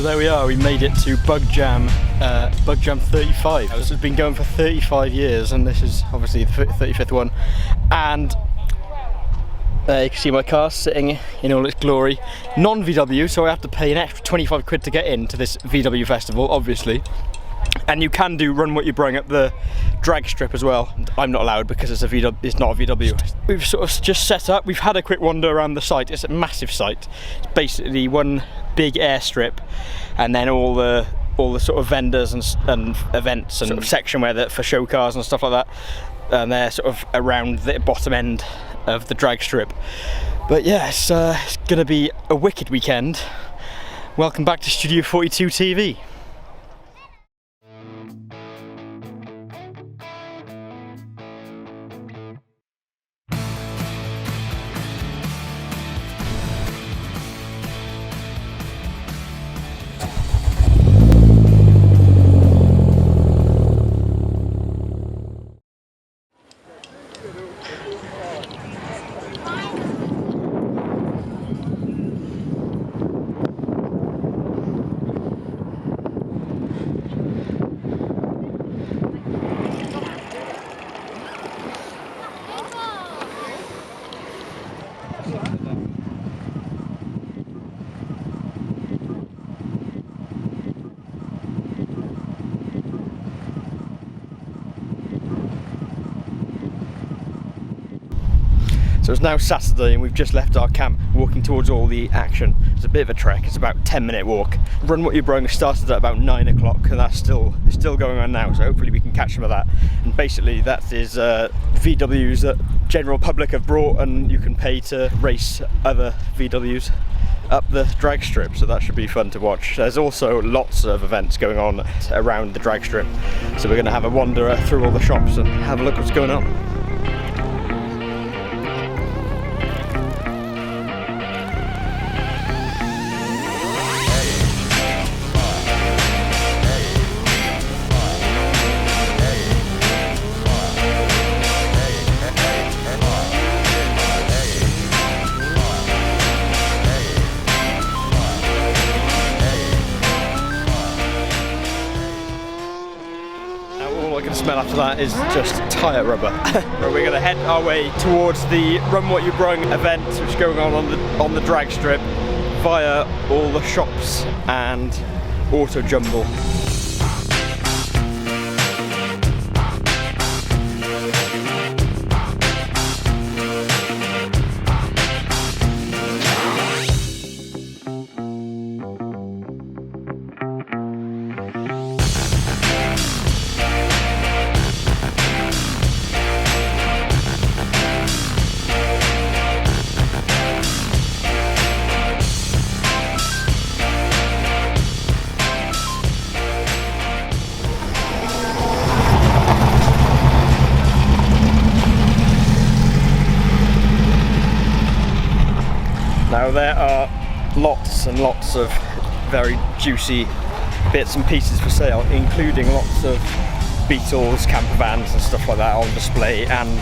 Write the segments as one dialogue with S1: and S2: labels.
S1: So there we are, we made it to Bug Jam 35. This has been going for 35 years and this is obviously the 35th one. And you can see my car sitting in all its glory. Non-VW, so I have to pay an extra 25 quid to get into this VW festival, obviously. And you can do run what you bring up the drag strip as well. I'm not allowed because it's not a VW. We've sort of just set up, we've had a quick wander around the site. It's a massive site. It's basically one big airstrip and then all the sort of vendors and events and sort of section where for show cars and stuff like that. And they're sort of around the bottom end of the drag strip. But yeah, it's gonna be a wicked weekend. Welcome back to Studio 42 TV. So it's now Saturday and we've just left our camp walking towards all the action. It's a bit of a trek, it's about a 10-minute walk. Run What You Brung started at about 9 o'clock and it's still going on now, so hopefully we can catch some of that. And basically that is VWs that general public have brought and you can pay to race other VWs up the drag strip, so that should be fun to watch. There's also lots of events going on around the drag strip, so we're going to have a wander through all the shops and have a look what's going on. Smell after that is just tyre rubber. We're going to head our way towards the Run What You Brung event, which is going on the drag strip via all the shops and auto jumble. Now there are lots and lots of very juicy bits and pieces for sale, including lots of Beetles, camper vans and stuff like that on display and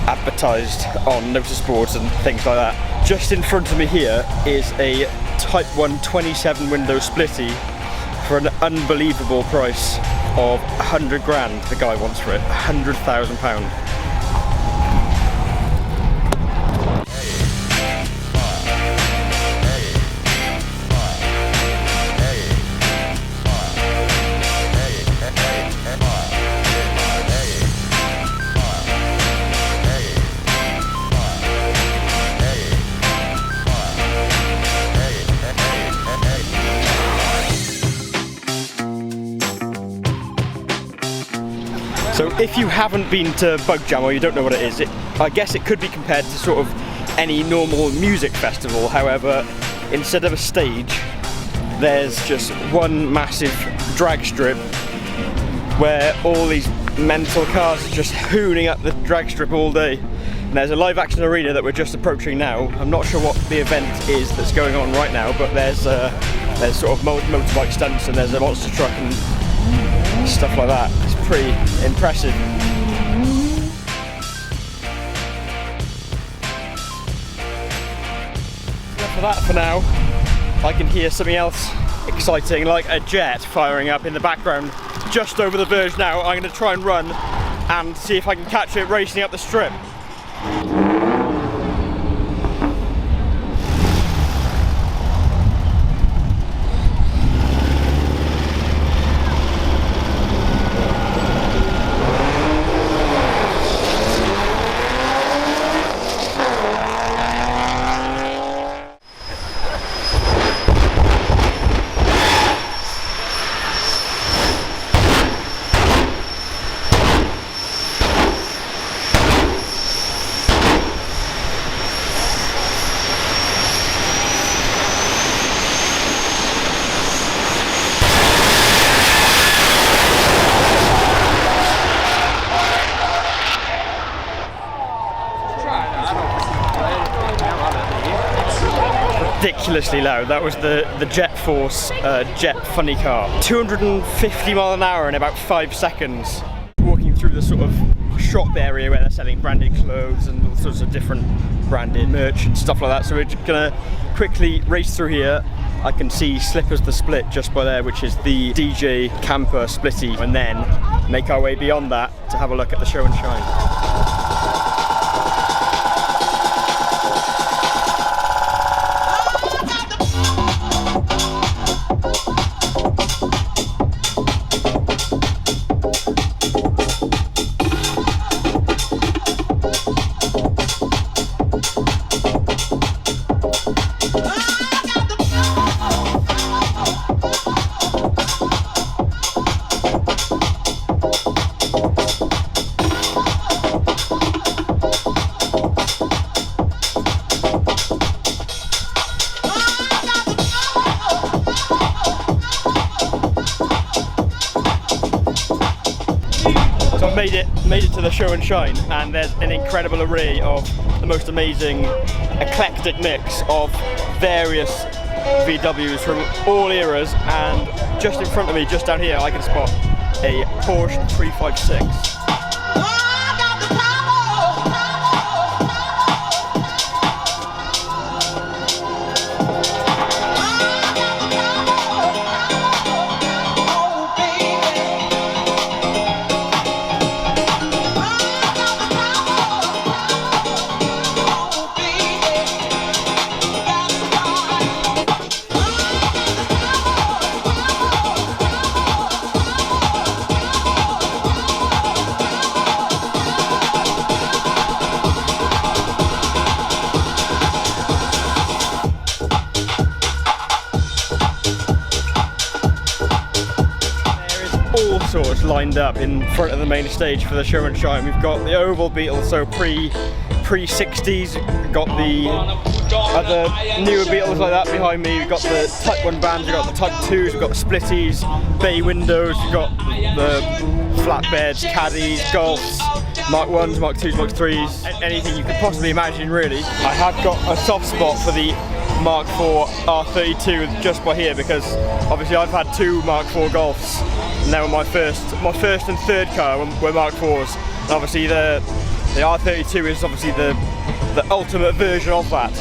S1: advertised on notice boards and things like that. Just in front of me here is a Type 1 27 window splitty for an unbelievable price of 100 grand. The guy wants for it, £100,000. So if you haven't been to Bug Jam or you don't know what it is, I guess it could be compared to sort of any normal music festival. However, instead of a stage, there's just one massive drag strip where all these mental cars are just hooning up the drag strip all day. And there's a live action arena that we're just approaching now. I'm not sure what the event is that's going on right now, but there's sort of motorbike stunts and there's a monster truck and stuff like that. It's pretty impressive. Enough of that for now. I can hear something else exciting, like a jet firing up in the background just over the verge now. I'm going to try and run and see if I can catch it racing up the strip. Ridiculously loud. That was the Jet Force Jet funny car. 250 mile an hour in about 5 seconds. Walking through the sort of shop area where they're selling branded clothes and all sorts of different branded merch and stuff like that. So we're just gonna quickly race through here. I can see Slippers the Split just by there, which is the DJ camper splitty, and then make our way beyond that to have a look at the show and shine. Made it to the show and shine, and there's an incredible array of the most amazing eclectic mix of various VWs from all eras, and just in front of me, just down here, I can spot a Porsche 356. Sorts lined up in front of the main stage for the show and shine. We've got the oval Beetle, so pre-60s. We've got the other newer Beetles like that behind me. We've got the Type 1 vans, we've got the Type 2s, we've got the splitties, bay windows, we've got the flatbeds, caddies, Golfs, Mark 1s, Mark 2s, Mark 3s, anything you could possibly imagine really. I have got a soft spot for the Mark 4 R32 just by here, because obviously I've had 2 Mark 4 Golfs. Now my first and third car were Mark 4s. And obviously the R32 is obviously the ultimate version of that.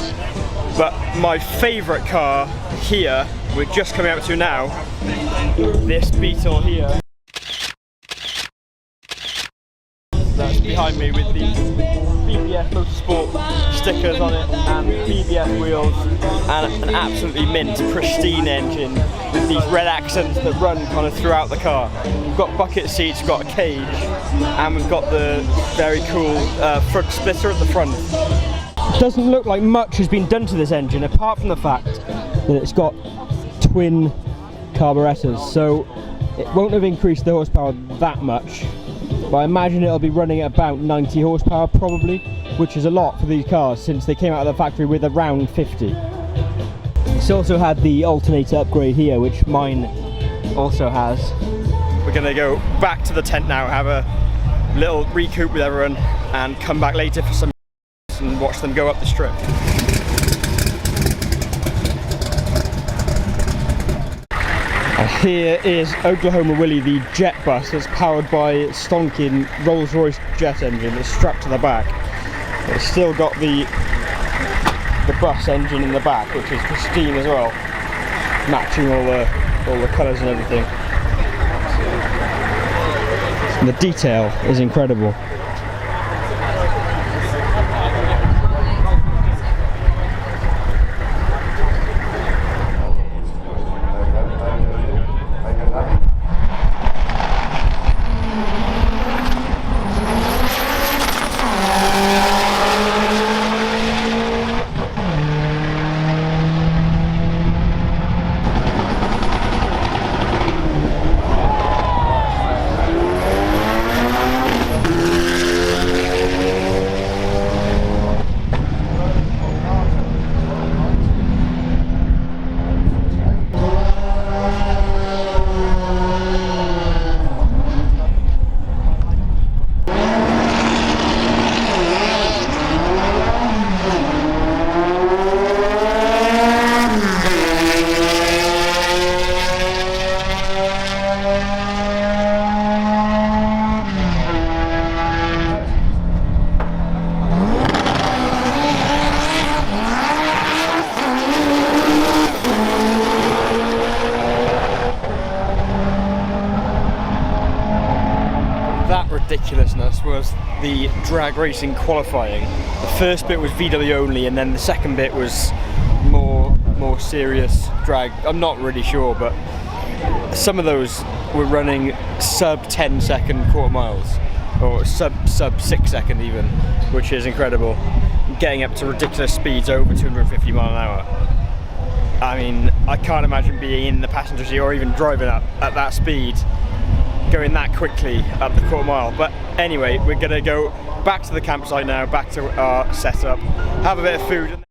S1: But my favourite car here, we're just coming up to now, this Beetle here. That's behind me with the BBS Motorsport stickers on it and BBS wheels, and an absolutely mint, pristine engine with these red accents that run kind of throughout the car. We've got bucket seats, we've got a cage, and we've got the very cool front splitter at the front. It doesn't look like much has been done to this engine apart from the fact that it's got twin carburetors, so it won't have increased the horsepower that much. But I imagine it'll be running at about 90 horsepower probably, which is a lot for these cars since they came out of the factory with around 50. It's also had the alternator upgrade here, which mine also has. We're going to go back to the tent now, have a little recoup with everyone, and come back later for some and watch them go up the strip. Here is Oklahoma Willie, the jet bus that's powered by a stonking Rolls-Royce jet engine that's strapped to the back. It's still got the bus engine in the back, which is pristine as well. matching all the colours and everything. And the detail is incredible. Ridiculousness was the drag racing qualifying. The first bit was VW only, and then the second bit was more serious drag. I'm not really sure, but some of those were running sub 10-second quarter miles, or sub 6-second even, which is incredible. Getting up to ridiculous speeds over 250 mile an hour. I mean, I can't imagine being in the passenger seat or even driving up at that speed, going that quickly up the quarter mile. But anyway, we're gonna go back to the campsite now, back to our setup, have a bit of food.